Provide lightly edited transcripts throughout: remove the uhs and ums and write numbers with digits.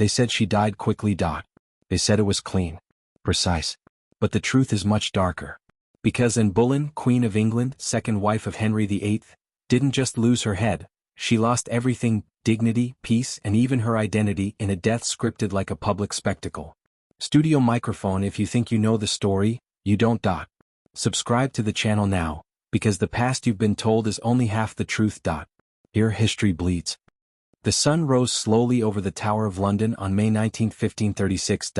They said she died quickly. They said it was clean, precise. But the truth is much darker. Because Anne Boleyn, Queen of England, second wife of Henry VIII, didn't just lose her head, she lost everything: dignity, peace, and even her identity, in a death scripted like a public spectacle. Studio microphone. If you think you know the story, you don't. Subscribe to the channel now, because the past you've been told is only half the truth. Here history bleeds. The sun rose slowly over the Tower of London on May 19, 1536.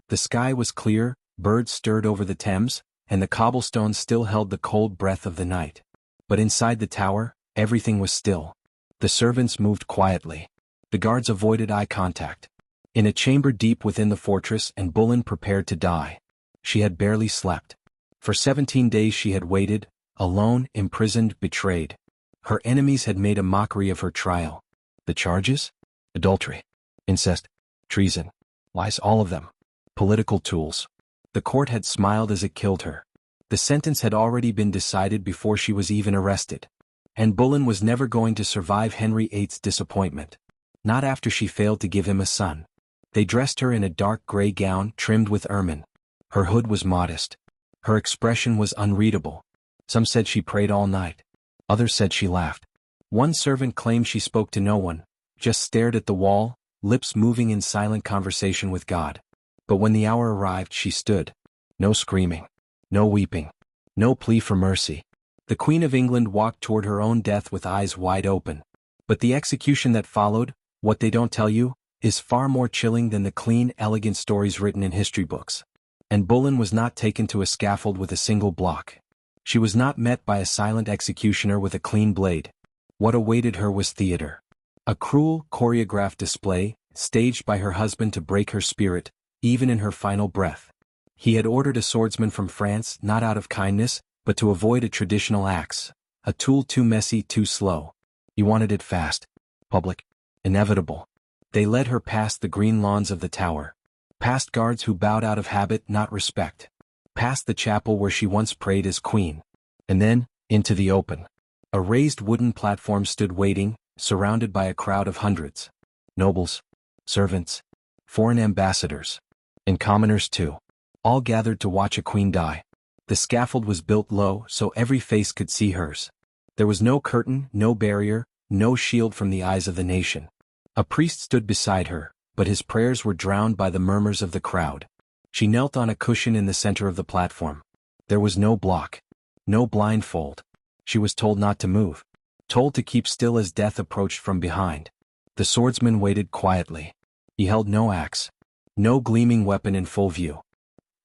The sky was clear, birds stirred over the Thames, and the cobblestones still held the cold breath of the night. But inside the tower, everything was still. The servants moved quietly. The guards avoided eye contact. In a chamber deep within the fortress, Anne Boleyn prepared to die. She had barely slept. For 17 days she had waited, alone, imprisoned, betrayed. Her enemies had made a mockery of her trial. The charges? Adultery, incest, treason, lies, all of them. Political tools. The court had smiled as it killed her. The sentence had already been decided before she was even arrested. Anne Boleyn was never going to survive Henry VIII's disappointment. Not after she failed to give him a son. They dressed her in a dark gray gown trimmed with ermine. Her hood was modest. Her expression was unreadable. Some said she prayed all night. Others said she laughed. One servant claimed she spoke to no one, just stared at the wall, lips moving in silent conversation with God. But when the hour arrived, she stood. No screaming. No weeping. No plea for mercy. The Queen of England walked toward her own death with eyes wide open. But the execution that followed, what they don't tell you, is far more chilling than the clean, elegant stories written in history books. Anne Boleyn was not taken to a scaffold with a single block. She was not met by a silent executioner with a clean blade. What awaited her was theater. A cruel, choreographed display, staged by her husband to break her spirit, even in her final breath. He had ordered a swordsman from France, not out of kindness, but to avoid a traditional axe, a tool too messy, too slow. He wanted it fast, public, inevitable. They led her past the green lawns of the tower, past guards who bowed out of habit, not respect, past the chapel where she once prayed as queen, and then, into the open. A raised wooden platform stood waiting, surrounded by a crowd of hundreds. Nobles, servants, foreign ambassadors, and commoners too, all gathered to watch a queen die. The scaffold was built low so every face could see hers. There was no curtain, no barrier, no shield from the eyes of the nation. A priest stood beside her, but his prayers were drowned by the murmurs of the crowd. She knelt on a cushion in the center of the platform. There was no block, no blindfold. She was told not to move, told to keep still as death approached from behind. The swordsman waited quietly. He held no axe, no gleaming weapon in full view.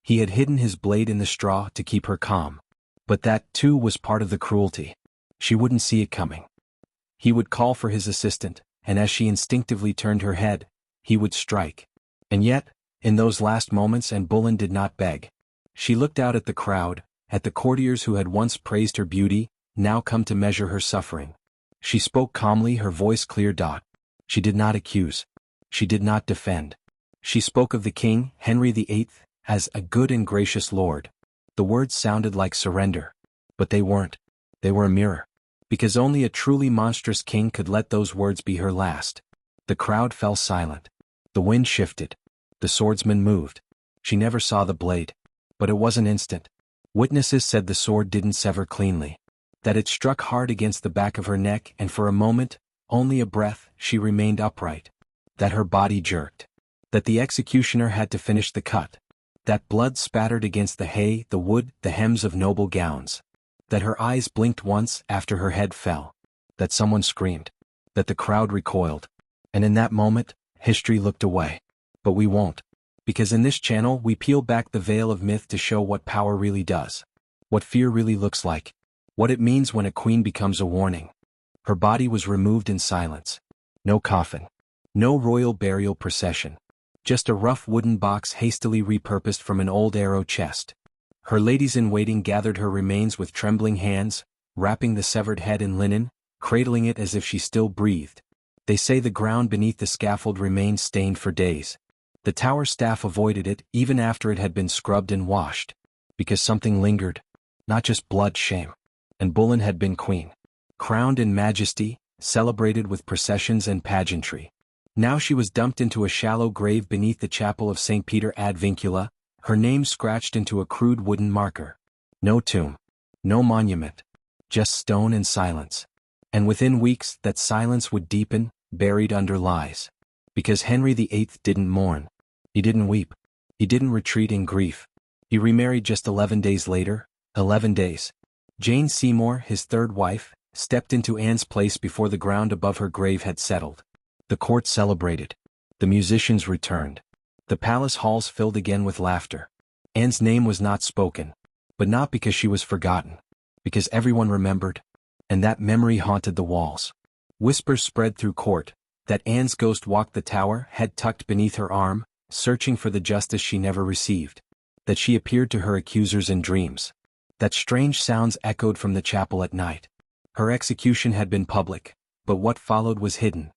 He had hidden his blade in the straw to keep her calm. But that, too, was part of the cruelty. She wouldn't see it coming. He would call for his assistant, and as she instinctively turned her head, he would strike. And yet, in those last moments, Anne Boleyn did not beg. She looked out at the crowd, at the courtiers who had once praised her beauty, now come to measure her suffering. She spoke calmly, her voice clear. She did not accuse. She did not defend. She spoke of the king, Henry VIII, as a good and gracious lord. The words sounded like surrender. But they weren't. They were a mirror. Because only a truly monstrous king could let those words be her last. The crowd fell silent. The wind shifted. The swordsman moved. She never saw the blade. But it wasn't instant. Witnesses said the sword didn't sever cleanly. That it struck hard against the back of her neck, and for a moment, only a breath, she remained upright. That her body jerked. That the executioner had to finish the cut. That blood spattered against the hay, the wood, the hems of noble gowns. That her eyes blinked once after her head fell. That someone screamed. That the crowd recoiled. And in that moment, history looked away. But we won't. Because in this channel we peel back the veil of myth to show what power really does. What fear really looks like. What it means when a queen becomes a warning. Her body was removed in silence. No coffin. No royal burial procession. Just a rough wooden box hastily repurposed from an old arrow chest. Her ladies-in-waiting gathered her remains with trembling hands, wrapping the severed head in linen, cradling it as if she still breathed. They say the ground beneath the scaffold remained stained for days. The tower staff avoided it even after it had been scrubbed and washed. Because something lingered. Not just blood, shame. Anne Boleyn had been queen. Crowned in majesty, celebrated with processions and pageantry. Now she was dumped into a shallow grave beneath the chapel of St. Peter ad Vincula, her name scratched into a crude wooden marker. No tomb. No monument. Just stone and silence. And within weeks that silence would deepen, buried under lies. Because Henry VIII didn't mourn. He didn't weep. He didn't retreat in grief. He remarried just 11 days later. 11 days. Jane Seymour, his third wife, stepped into Anne's place before the ground above her grave had settled. The court celebrated. The musicians returned. The palace halls filled again with laughter. Anne's name was not spoken. But not because she was forgotten. Because everyone remembered. And that memory haunted the walls. Whispers spread through court, that Anne's ghost walked the tower, head tucked beneath her arm, searching for the justice she never received. That she appeared to her accusers in dreams. That strange sounds echoed from the chapel at night. Her execution had been public, but what followed was hidden.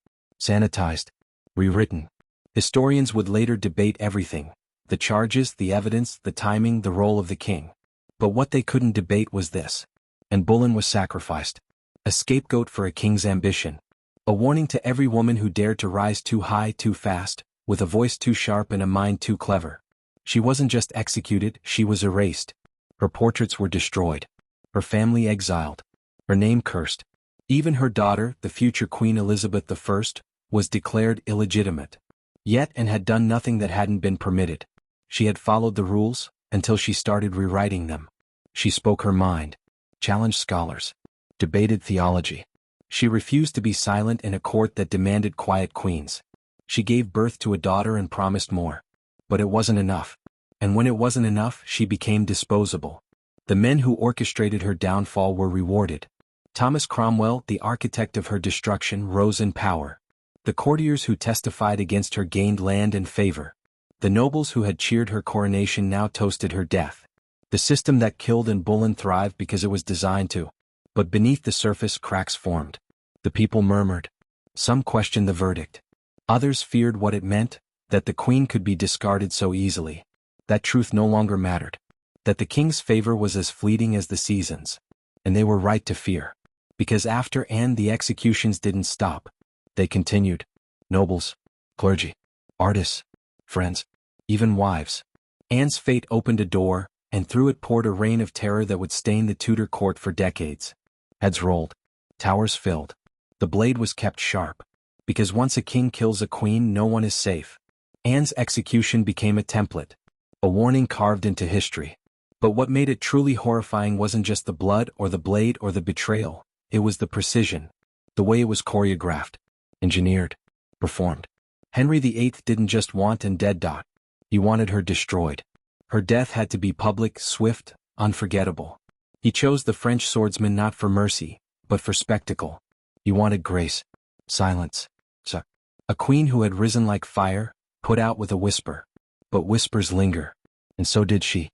Sanitized. Rewritten. Historians would later debate everything. The charges, the evidence, the timing, the role of the king. But what they couldn't debate was this. Anne Boleyn was sacrificed. A scapegoat for a king's ambition. A warning to every woman who dared to rise too high too fast, with a voice too sharp and a mind too clever. She wasn't just executed, she was erased. Her portraits were destroyed. Her family exiled. Her name cursed. Even her daughter, the future Queen Elizabeth I, was declared illegitimate. Yet Anne had done nothing that hadn't been permitted. She had followed the rules, until she started rewriting them. She spoke her mind. Challenged scholars. Debated theology. She refused to be silent in a court that demanded quiet queens. She gave birth to a daughter and promised more. But it wasn't enough. And when it wasn't enough, she became disposable. The men who orchestrated her downfall were rewarded. Thomas Cromwell, the architect of her destruction, rose in power. The courtiers who testified against her gained land and favor. The nobles who had cheered her coronation now toasted her death. The system that killed Anne Boleyn thrived because it was designed to. But beneath the surface, cracks formed. The people murmured. Some questioned the verdict. Others feared what it meant, that the queen could be discarded so easily. That truth no longer mattered. That the king's favor was as fleeting as the seasons. And they were right to fear. Because after Anne, the executions didn't stop. They continued. Nobles, clergy, artists, friends, even wives. Anne's fate opened a door, and through it poured a rain of terror that would stain the Tudor court for decades. Heads rolled. Towers filled. The blade was kept sharp. Because once a king kills a queen, no one is safe. Anne's execution became a template. A warning carved into history. But what made it truly horrifying wasn't just the blood or the blade or the betrayal. It was the precision. The way it was choreographed. Engineered. Performed. Henry VIII didn't just want Anne dead. He wanted her destroyed. Her death had to be public, swift, unforgettable. He chose the French swordsman not for mercy, but for spectacle. He wanted grace. Silence. A queen who had risen like fire, put out with a whisper. But whispers linger. And so did she.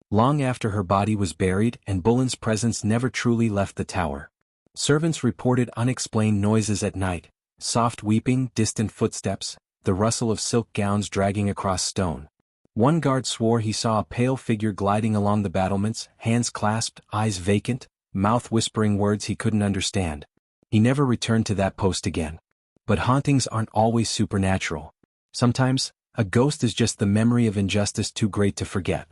Long after her body was buried, Anne Boleyn's presence never truly left the tower. Servants reported unexplained noises at night, soft weeping, distant footsteps, the rustle of silk gowns dragging across stone. One guard swore he saw a pale figure gliding along the battlements, hands clasped, eyes vacant, mouth whispering words he couldn't understand. He never returned to that post again. But hauntings aren't always supernatural. Sometimes, a ghost is just the memory of injustice too great to forget.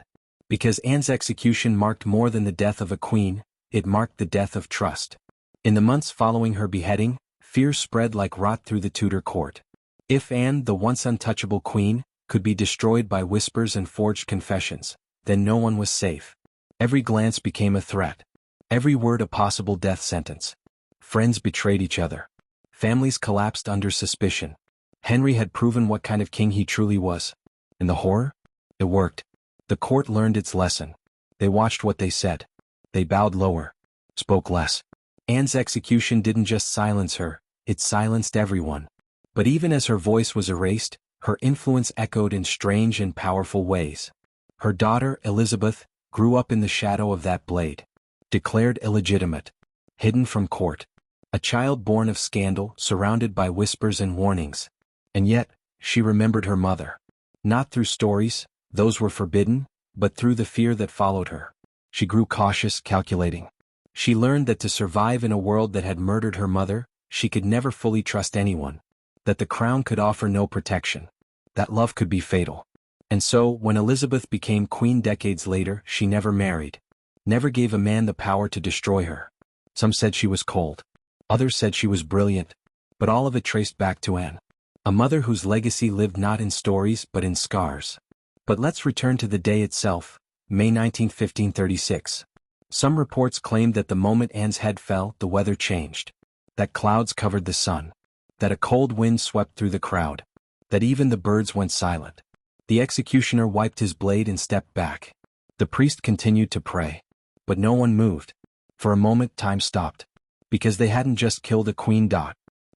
Because Anne's execution marked more than the death of a queen, it marked the death of trust. In the months following her beheading, fear spread like rot through the Tudor court. If Anne, the once untouchable queen, could be destroyed by whispers and forged confessions, then no one was safe. Every glance became a threat. Every word a possible death sentence. Friends betrayed each other. Families collapsed under suspicion. Henry had proven what kind of king he truly was. And the horror? It worked. The court learned its lesson. They watched what they said. They bowed lower. Spoke less. Anne's execution didn't just silence her, it silenced everyone. But even as her voice was erased, her influence echoed in strange and powerful ways. Her daughter, Elizabeth, grew up in the shadow of that blade. Declared illegitimate. Hidden from court. A child born of scandal, surrounded by whispers and warnings. And yet, she remembered her mother. Not through stories, those were forbidden, but through the fear that followed her. She grew cautious, calculating. She learned that to survive in a world that had murdered her mother, she could never fully trust anyone. that the crown could offer no protection, that love could be fatal. And so, when Elizabeth became queen decades later, she never married, never gave a man the power to destroy her. Some said she was cold. Others said she was brilliant. But all of it traced back to Anne, a mother whose legacy lived not in stories but in scars. But let's return to the day itself, May 19, 1536. Some reports claimed that the moment Anne's head fell, the weather changed. That clouds covered the sun. That a cold wind swept through the crowd. That even the birds went silent. The executioner wiped his blade and stepped back. The priest continued to pray. But no one moved. For a moment time stopped. Because they hadn't just killed a queen.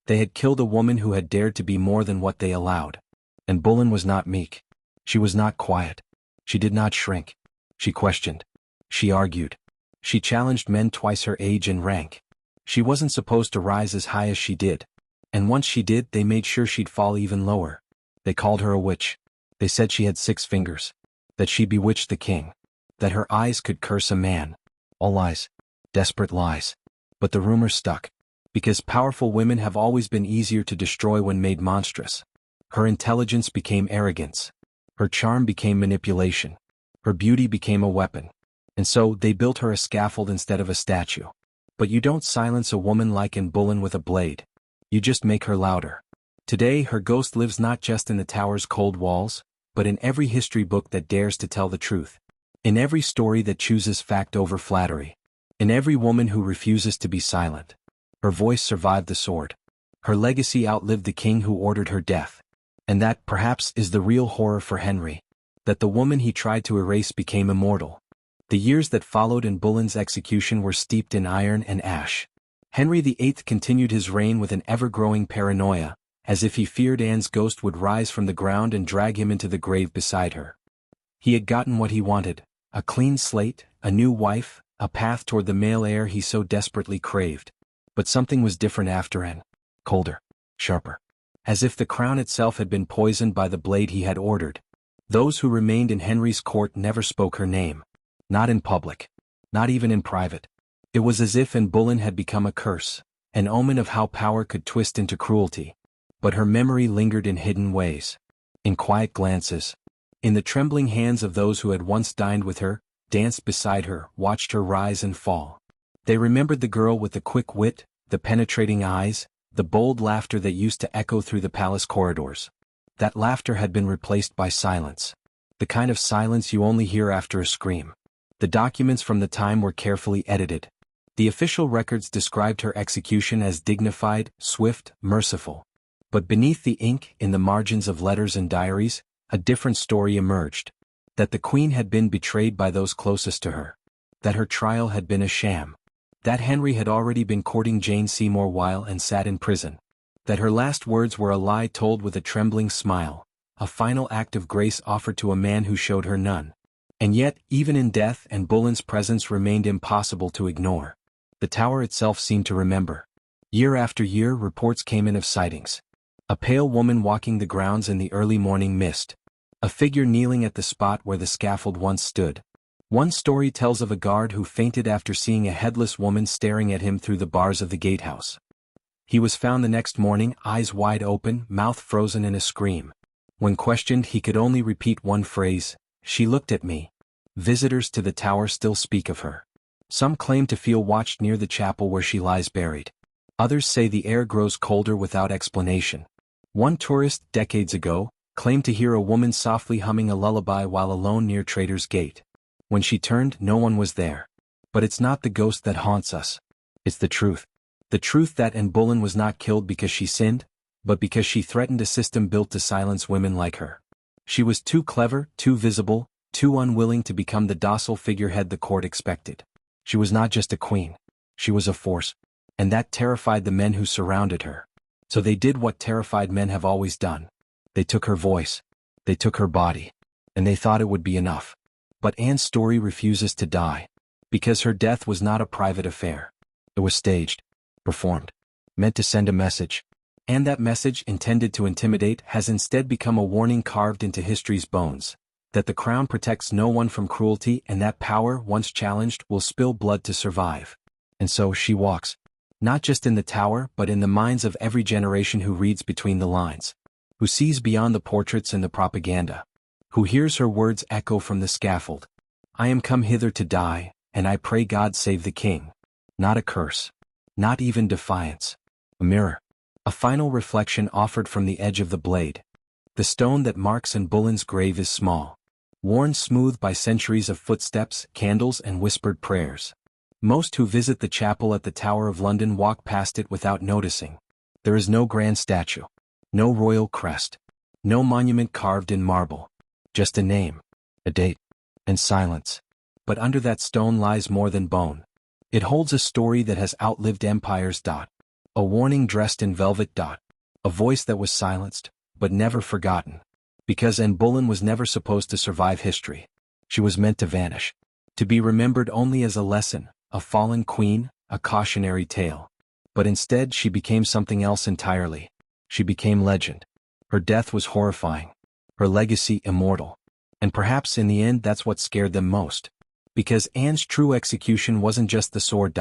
They had killed a woman who had dared to be more than what they allowed. And Boleyn was not meek. She was not quiet. She did not shrink. She questioned. She argued. She challenged men twice her age and rank. She wasn't supposed to rise as high as she did. And once she did, they made sure she'd fall even lower. They called her a witch. They said she had 6 fingers. That she bewitched the king. That her eyes could curse a man. All lies. Desperate lies. But the rumor stuck. Because powerful women have always been easier to destroy when made monstrous. Her intelligence became arrogance. Her charm became manipulation. Her beauty became a weapon. And so, they built her a scaffold instead of a statue. But you don't silence a woman like Anne Boleyn with a blade. You just make her louder. Today, her ghost lives not just in the tower's cold walls, but in every history book that dares to tell the truth. In every story that chooses fact over flattery. In every woman who refuses to be silent. Her voice survived the sword. Her legacy outlived the king who ordered her death. And that, perhaps, is the real horror for Henry. That the woman he tried to erase became immortal. The years that followed Anne Boleyn's execution were steeped in iron and ash. Henry VIII continued his reign with an ever-growing paranoia, as if he feared Anne's ghost would rise from the ground and drag him into the grave beside her. He had gotten what he wanted, a clean slate, a new wife, a path toward the male heir he so desperately craved. But something was different after Anne. Colder. Sharper. As if the crown itself had been poisoned by the blade he had ordered. Those who remained in Henry's court never spoke her name. Not in public. Not even in private. It was as if Anne Boleyn had become a curse, an omen of how power could twist into cruelty. But her memory lingered in hidden ways. In quiet glances. In the trembling hands of those who had once dined with her, danced beside her, watched her rise and fall. They remembered the girl with the quick wit, the penetrating eyes, the bold laughter that used to echo through the palace corridors. That laughter had been replaced by silence. The kind of silence you only hear after a scream. The documents from the time were carefully edited. The official records described her execution as dignified, swift, merciful. But beneath the ink, in the margins of letters and diaries, a different story emerged. That the queen had been betrayed by those closest to her. That her trial had been a sham. That Henry had already been courting Jane Seymour while and sat in prison. That her last words were a lie told with a trembling smile, a final act of grace offered to a man who showed her none. And yet, even in death, Anne Boleyn's presence remained impossible to ignore. The tower itself seemed to remember. Year after year, reports came in of sightings. A pale woman walking the grounds in the early morning mist. A figure kneeling at the spot where the scaffold once stood. One story tells of a guard who fainted after seeing a headless woman staring at him through the bars of the gatehouse. He was found the next morning, eyes wide open, mouth frozen in a scream. When questioned, he could only repeat one phrase, "She looked at me." Visitors to the tower still speak of her. Some claim to feel watched near the chapel where she lies buried. Others say the air grows colder without explanation. One tourist, decades ago, claimed to hear a woman softly humming a lullaby while alone near Traitor's Gate. When she turned, no one was there. But it's not the ghost that haunts us. It's the truth. The truth that Anne Boleyn was not killed because she sinned, but because she threatened a system built to silence women like her. She was too clever, too visible, too unwilling to become the docile figurehead the court expected. She was not just a queen. She was a force. And that terrified the men who surrounded her. So they did what terrified men have always done. They took her voice. They took her body. And they thought it would be enough. But Anne's story refuses to die. Because her death was not a private affair. It was staged. Performed. Meant to send a message. And that message, intended to intimidate, has instead become a warning carved into history's bones. That the crown protects no one from cruelty, and that power, once challenged, will spill blood to survive. And so she walks. Not just in the tower but in the minds of every generation who reads between the lines, who sees beyond the portraits and the propaganda, who hears her words echo from the scaffold. I am come hither to die, and I pray God save the king. Not a curse. Not even defiance. A mirror. A final reflection offered from the edge of the blade. The stone that marks Anne Boleyn's grave is small, worn smooth by centuries of footsteps, candles, and whispered prayers. Most who visit the chapel at the Tower of London walk past it without noticing. There is no grand statue, no royal crest, no monument carved in marble. Just a name, a date, and silence. But under that stone lies more than bone. It holds a story that has outlived empires. A warning dressed in velvet. A voice that was silenced, but never forgotten. Because Anne Boleyn was never supposed to survive history. She was meant to vanish. To be remembered only as a lesson, a fallen queen, a cautionary tale. But instead she became something else entirely. She became legend. Her death was horrifying. Her legacy immortal. And perhaps in the end that's what scared them most. Because Anne's true execution wasn't just the sword.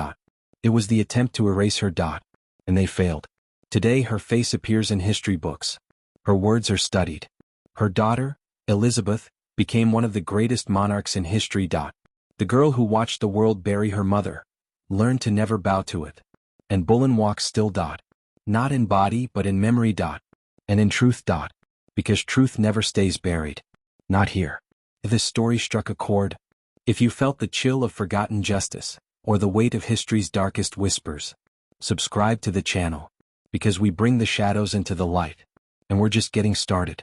It was the attempt to erase her. And they failed. Today her face appears in history books. Her words are studied. Her daughter, Elizabeth, became one of the greatest monarchs in history. The girl who watched the world bury her mother, learned to never bow to it. And Boleyn walks still. Not in body but in memory. And in truth. Because truth never stays buried. Not here. If this story struck a chord, if you felt the chill of forgotten justice, or the weight of history's darkest whispers, subscribe to the channel, because we bring the shadows into the light, and we're just getting started.